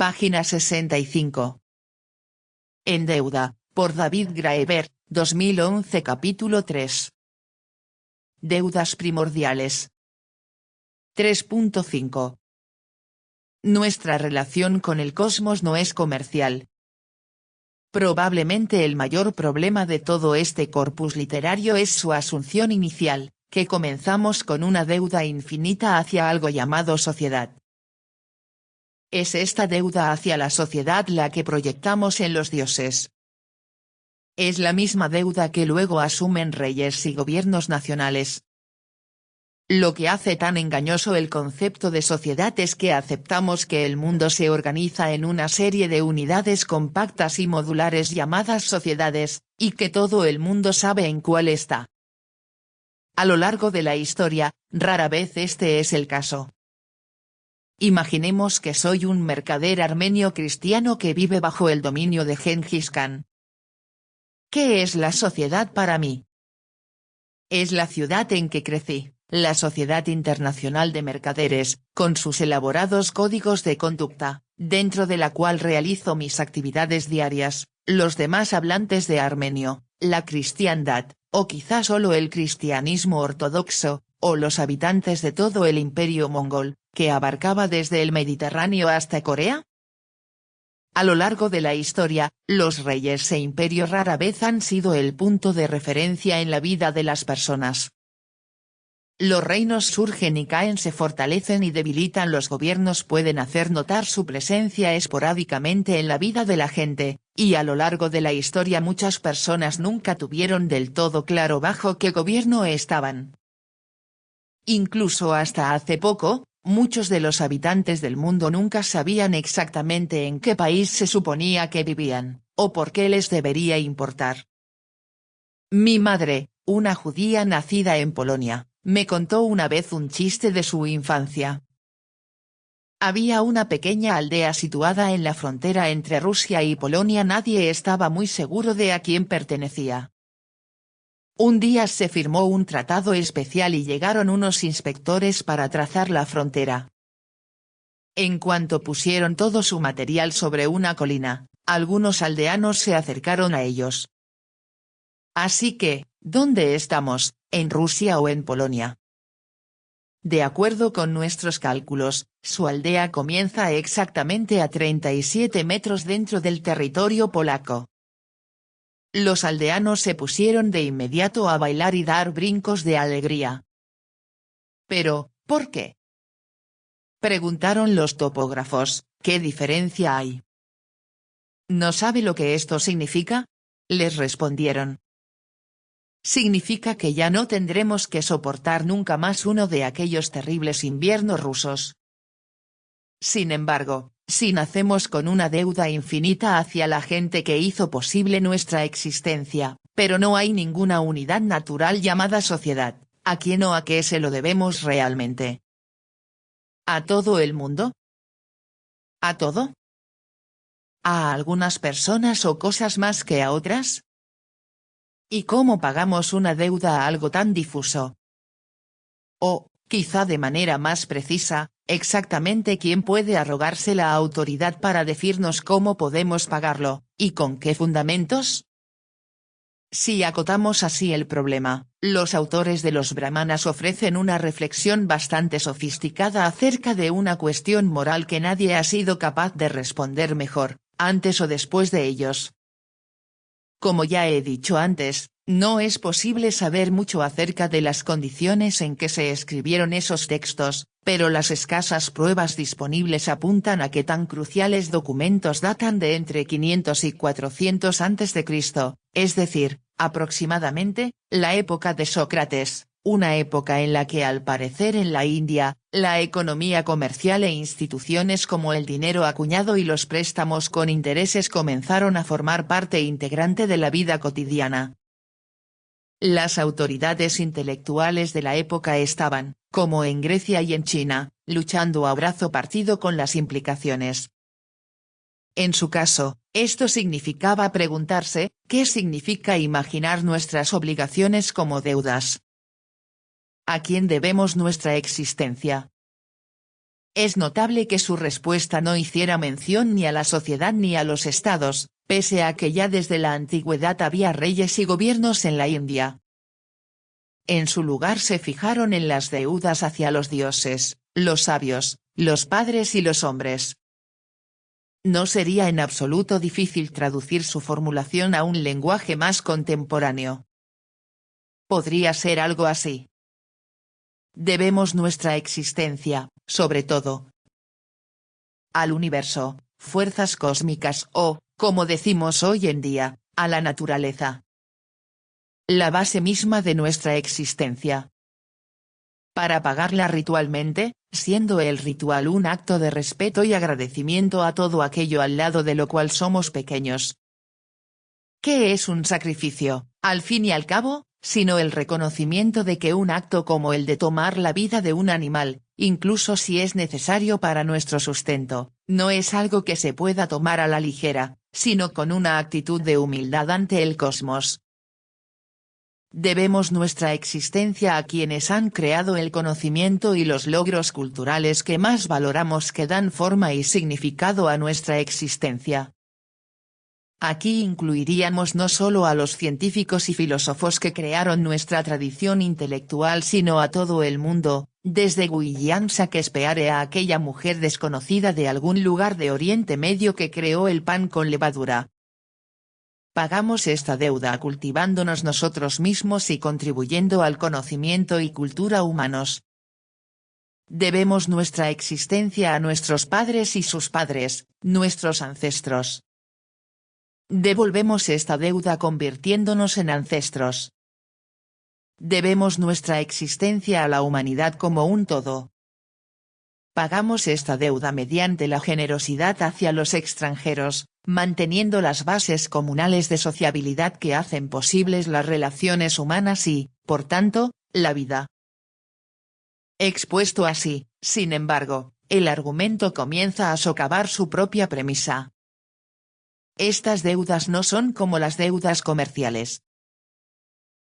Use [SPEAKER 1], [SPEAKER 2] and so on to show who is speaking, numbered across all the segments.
[SPEAKER 1] Página 65. En deuda, por David Graeber, 2011 capítulo 3. Deudas primordiales. 3.5. Nuestra relación con el cosmos no es comercial. Probablemente el mayor problema de todo este corpus literario es su asunción inicial, que comenzamos con una deuda infinita hacia algo llamado sociedad. Es esta deuda hacia la sociedad la que proyectamos en los dioses. Es la misma deuda que luego asumen reyes y gobiernos nacionales. Lo que hace tan engañoso el concepto de sociedad es que aceptamos que el mundo se organiza en una serie de unidades compactas y modulares llamadas sociedades, y que todo el mundo sabe en cuál está. A lo largo de la historia, rara vez este es el caso. Imaginemos que soy un mercader armenio cristiano que vive bajo el dominio de Gengis Khan. ¿Qué es la sociedad para mí? Es la ciudad en que crecí, la Sociedad Internacional de Mercaderes, con sus elaborados códigos de conducta, dentro de la cual realizo mis actividades diarias, los demás hablantes de armenio, la cristiandad, o quizá solo el cristianismo ortodoxo, o los habitantes de todo el imperio mongol, que abarcaba desde el Mediterráneo hasta Corea. A lo largo de la historia, los reyes e imperios rara vez han sido el punto de referencia en la vida de las personas. Los reinos surgen y caen, se fortalecen y debilitan, los gobiernos pueden hacer notar su presencia esporádicamente en la vida de la gente, y a lo largo de la historia muchas personas nunca tuvieron del todo claro bajo qué gobierno estaban. Incluso hasta hace poco, muchos de los habitantes del mundo nunca sabían exactamente en qué país se suponía que vivían, o por qué les debería importar. Mi madre, una judía nacida en Polonia, me contó una vez un chiste de su infancia. Había una pequeña aldea situada en la frontera entre Rusia y Polonia. Nadie estaba muy seguro de a quién pertenecía. Un día se firmó un tratado especial y llegaron unos inspectores para trazar la frontera. En cuanto pusieron todo su material sobre una colina, algunos aldeanos se acercaron a ellos. Así que, ¿dónde estamos, en Rusia o en Polonia? De acuerdo con nuestros cálculos, su aldea comienza exactamente a 37 metros dentro del territorio polaco. Los aldeanos se pusieron de inmediato a bailar y dar brincos de alegría. ¿Pero, por qué?, preguntaron los topógrafos. ¿Qué diferencia hay? ¿No sabe lo que esto significa?, les respondieron. Significa que ya no tendremos que soportar nunca más uno de aquellos terribles inviernos rusos. Sin embargo, si nacemos con una deuda infinita hacia la gente que hizo posible nuestra existencia, pero no hay ninguna unidad natural llamada sociedad, ¿a quién o a qué se lo debemos realmente? ¿A todo el mundo? ¿A todo? ¿A algunas personas o cosas más que a otras? ¿Y cómo pagamos una deuda a algo tan difuso? O, quizá de manera más precisa, exactamente quién puede arrogarse la autoridad para decirnos cómo podemos pagarlo, y con qué fundamentos? Si acotamos así el problema, los autores de los Brahmanas ofrecen una reflexión bastante sofisticada acerca de una cuestión moral que nadie ha sido capaz de responder mejor, antes o después de ellos. Como ya he dicho antes, no es posible saber mucho acerca de las condiciones en que se escribieron esos textos, pero las escasas pruebas disponibles apuntan a que tan cruciales documentos datan de entre 500 y 400 a.C., es decir, aproximadamente, la época de Sócrates, una época en la que al parecer en la India, la economía comercial e instituciones como el dinero acuñado y los préstamos con intereses comenzaron a formar parte integrante de la vida cotidiana. Las autoridades intelectuales de la época estaban, como en Grecia y en China, luchando a brazo partido con las implicaciones. En su caso, esto significaba preguntarse, ¿qué significa imaginar nuestras obligaciones como deudas? ¿A quién debemos nuestra existencia? Es notable que su respuesta no hiciera mención ni a la sociedad ni a los estados, pese a que ya desde la antigüedad había reyes y gobiernos en la India. En su lugar se fijaron en las deudas hacia los dioses, los sabios, los padres y los hombres. No sería en absoluto difícil traducir su formulación a un lenguaje más contemporáneo. Podría ser algo así. Debemos nuestra existencia, sobre todo, al universo, fuerzas cósmicas o, como decimos hoy en día, a la naturaleza. La base misma de nuestra existencia. Para pagarla ritualmente, siendo el ritual un acto de respeto y agradecimiento a todo aquello al lado de lo cual somos pequeños. ¿Qué es un sacrificio, al fin y al cabo, sino el reconocimiento de que un acto como el de tomar la vida de un animal, incluso si es necesario para nuestro sustento, no es algo que se pueda tomar a la ligera, sino con una actitud de humildad ante el cosmos? Debemos nuestra existencia a quienes han creado el conocimiento y los logros culturales que más valoramos, que dan forma y significado a nuestra existencia. Aquí incluiríamos no solo a los científicos y filósofos que crearon nuestra tradición intelectual, sino a todo el mundo, desde William Shakespeare a aquella mujer desconocida de algún lugar de Oriente Medio que creó el pan con levadura. Pagamos esta deuda cultivándonos nosotros mismos y contribuyendo al conocimiento y cultura humanos. Debemos nuestra existencia a nuestros padres y sus padres, nuestros ancestros. Devolvemos esta deuda convirtiéndonos en ancestros. Debemos nuestra existencia a la humanidad como un todo. Pagamos esta deuda mediante la generosidad hacia los extranjeros, manteniendo las bases comunales de sociabilidad que hacen posibles las relaciones humanas y, por tanto, la vida. Expuesto así, sin embargo, el argumento comienza a socavar su propia premisa. Estas deudas no son como las deudas comerciales.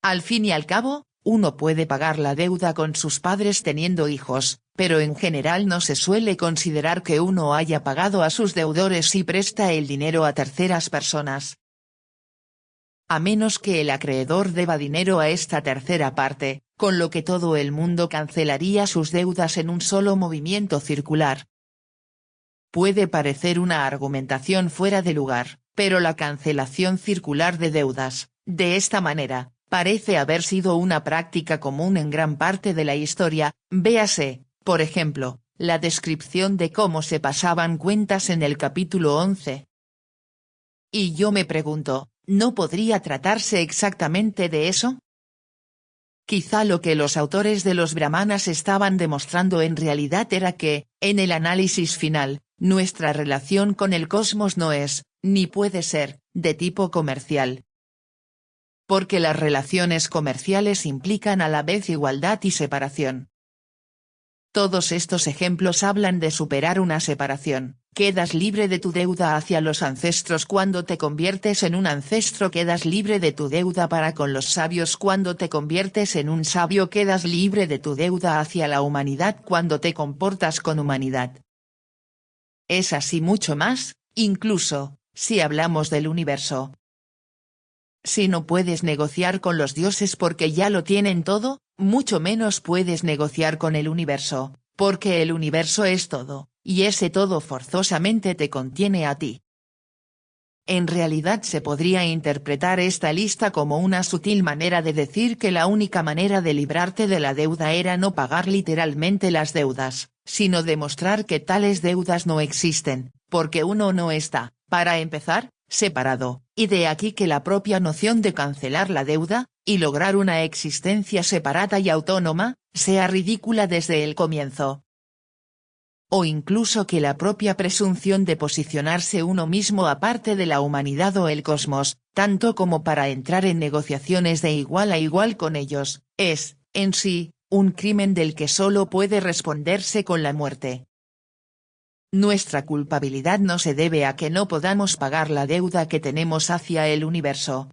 [SPEAKER 1] Al fin y al cabo, uno puede pagar la deuda con sus padres teniendo hijos, pero en general no se suele considerar que uno haya pagado a sus deudores si presta el dinero a terceras personas. A menos que el acreedor deba dinero a esta tercera parte, con lo que todo el mundo cancelaría sus deudas en un solo movimiento circular. Puede parecer una argumentación fuera de lugar, pero la cancelación circular de deudas, de esta manera, parece haber sido una práctica común en gran parte de la historia. Véase, por ejemplo, la descripción de cómo se pasaban cuentas en el capítulo 11. Y yo me pregunto, ¿no podría tratarse exactamente de eso? Quizá lo que los autores de los Brahmanas estaban demostrando en realidad era que, en el análisis final, nuestra relación con el cosmos no es, ni puede ser, de tipo comercial. Porque las relaciones comerciales implican a la vez igualdad y separación. Todos estos ejemplos hablan de superar una separación. Quedas libre de tu deuda hacia los ancestros cuando te conviertes en un ancestro, quedas libre de tu deuda para con los sabios cuando te conviertes en un sabio, quedas libre de tu deuda hacia la humanidad cuando te comportas con humanidad. Es así mucho más, incluso, si hablamos del universo. Si no puedes negociar con los dioses porque ya lo tienen todo, mucho menos puedes negociar con el universo, porque el universo es todo, y ese todo forzosamente te contiene a ti. En realidad se podría interpretar esta lista como una sutil manera de decir que la única manera de librarte de la deuda era no pagar literalmente las deudas, sino demostrar que tales deudas no existen, porque uno no está, para empezar, separado, y de aquí que la propia noción de cancelar la deuda, y lograr una existencia separada y autónoma, sea ridícula desde el comienzo. O incluso que la propia presunción de posicionarse uno mismo aparte de la humanidad o el cosmos, tanto como para entrar en negociaciones de igual a igual con ellos, es, en sí, un crimen del que solo puede responderse con la muerte. Nuestra culpabilidad no se debe a que no podamos pagar la deuda que tenemos hacia el universo.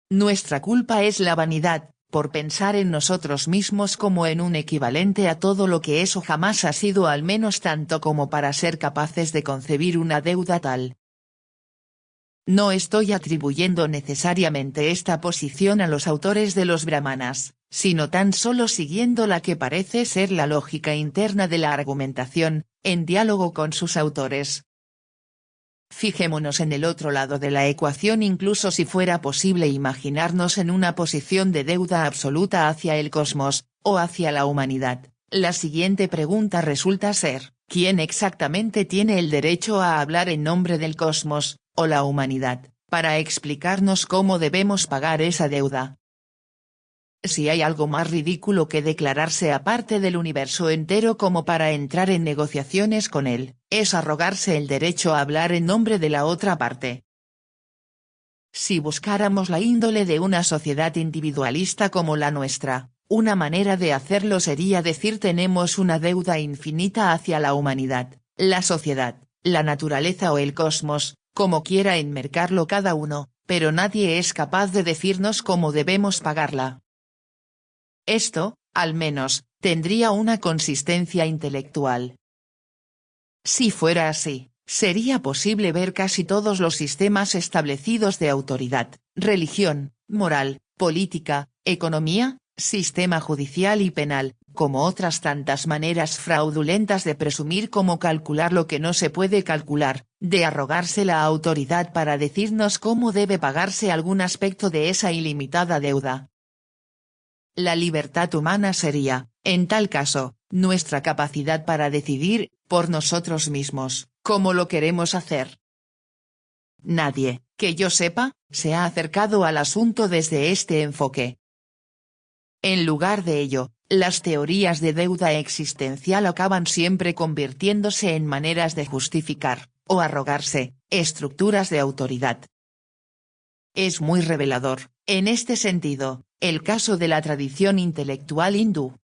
[SPEAKER 1] Nuestra culpa es la vanidad, por pensar en nosotros mismos como en un equivalente a todo lo que es o jamás ha sido, al menos tanto como para ser capaces de concebir una deuda tal. No estoy atribuyendo necesariamente esta posición a los autores de los Brahmanas, sino tan solo siguiendo la que parece ser la lógica interna de la argumentación, en diálogo con sus autores. Fijémonos en el otro lado de la ecuación. Incluso si fuera posible imaginarnos en una posición de deuda absoluta hacia el cosmos, o hacia la humanidad, la siguiente pregunta resulta ser: ¿quién exactamente tiene el derecho a hablar en nombre del cosmos, o la humanidad, para explicarnos cómo debemos pagar esa deuda? Si hay algo más ridículo que declararse aparte del universo entero como para entrar en negociaciones con él, es arrogarse el derecho a hablar en nombre de la otra parte. Si buscáramos la índole de una sociedad individualista como la nuestra, una manera de hacerlo sería decir: tenemos una deuda infinita hacia la humanidad, la sociedad, la naturaleza o el cosmos, como quiera enmercarlo cada uno, pero nadie es capaz de decirnos cómo debemos pagarla. Esto, al menos, tendría una consistencia intelectual. Si fuera así, sería posible ver casi todos los sistemas establecidos de autoridad, religión, moral, política, economía, sistema judicial y penal, como otras tantas maneras fraudulentas de presumir cómo calcular lo que no se puede calcular, de arrogarse la autoridad para decirnos cómo debe pagarse algún aspecto de esa ilimitada deuda. La libertad humana sería, en tal caso, nuestra capacidad para decidir, por nosotros mismos, cómo lo queremos hacer. Nadie, que yo sepa, se ha acercado al asunto desde este enfoque. En lugar de ello, las teorías de deuda existencial acaban siempre convirtiéndose en maneras de justificar, o arrogarse, estructuras de autoridad. Es muy revelador, en este sentido, el caso de la tradición intelectual hindú.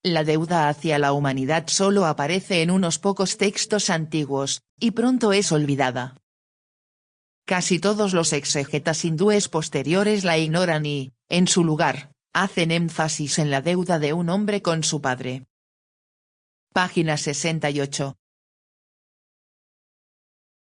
[SPEAKER 1] La deuda hacia la humanidad solo aparece en unos pocos textos antiguos, y pronto es olvidada. Casi todos los exégetas hindúes posteriores la ignoran y, en su lugar, hacen énfasis en la deuda de un hombre con su padre. Página 68.